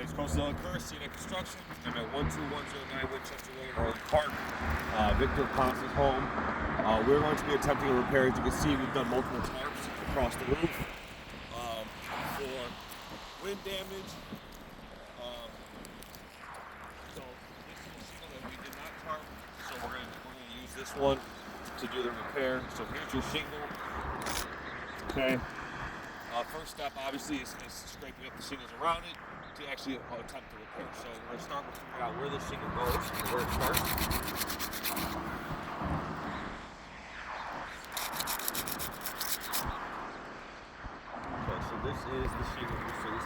It's Coastal Curse, CNA Construction. I'm at 12109 Winchester Lane, Orland Park. Victor Ponce's home. We're going to be attempting a repair. As you can see, we've done multiple tarps across the roof for wind damage. So this is a shingle that we did not tarp, so we're going to use this one to do the repair. So here's your shingle. Okay. First step, obviously, is scraping up the shingles around it to actually attempt to repair. So we're going to start with figuring out where the shingle goes, where it starts. Okay, so this is the shingle. So it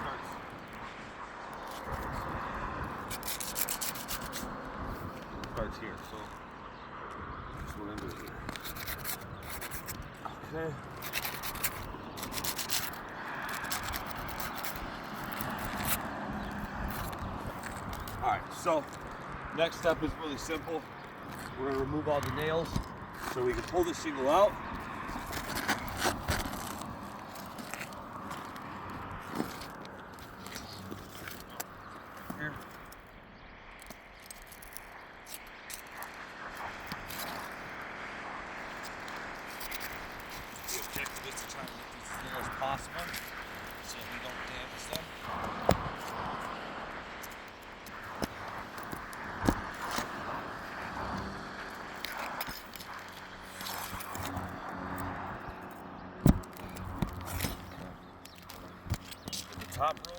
starts here. So that's what I'm doing here. Okay. Alright, so next step is really simple. We're going to remove all the nails so we can pull the shingle out. Here. The objective is to try to make these as little as possible so we don't damage them. Top row.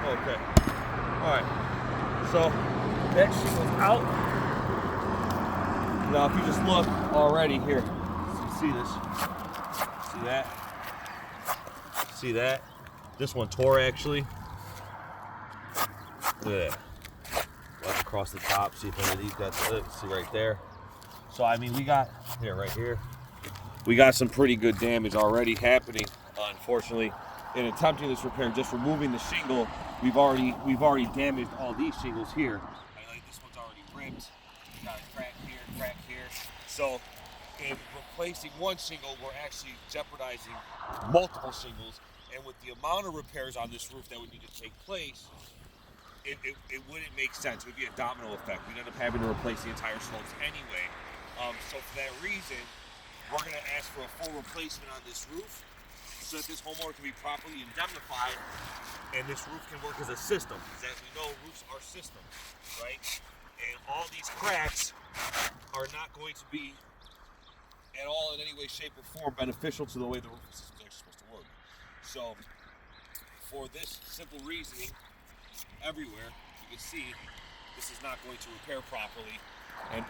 Okay. Alright. So that shingle's out. Now if you just look already here, you see this. See that? See that? This one tore actually. Look at that. Right across the top. See if any of these got split. See right there. So I mean we got here, right here. We got some pretty good damage already happening, unfortunately. In attempting this repair, just removing the shingle, we've already damaged all these shingles here. Like this one's already ripped. We got a crack here. So in replacing one shingle, we're actually jeopardizing multiple shingles. And with the amount of repairs on this roof that would need to take place, it wouldn't make sense. It would be a domino effect. We'd end up having to replace the entire slopes anyway. So for that reason, we're going to ask for a full replacement on this roof, so that this homeowner can be properly indemnified and this roof can work as a system. Because as we know, roofs are systems, right? And all these cracks are not going to be at all in any way, shape, or form beneficial to the way the roofing systems are supposed to work. So for this simple reasoning, everywhere, you can see this is not going to repair properly. And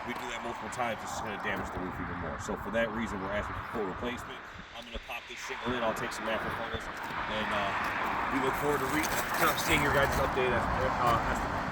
we do that multiple times, it's just going to damage the roof even more. So for that reason, we're asking for full replacement. I'm going to pop this shingle in, I'll take some macro photos, and we look forward to seeing your guys' update estimate.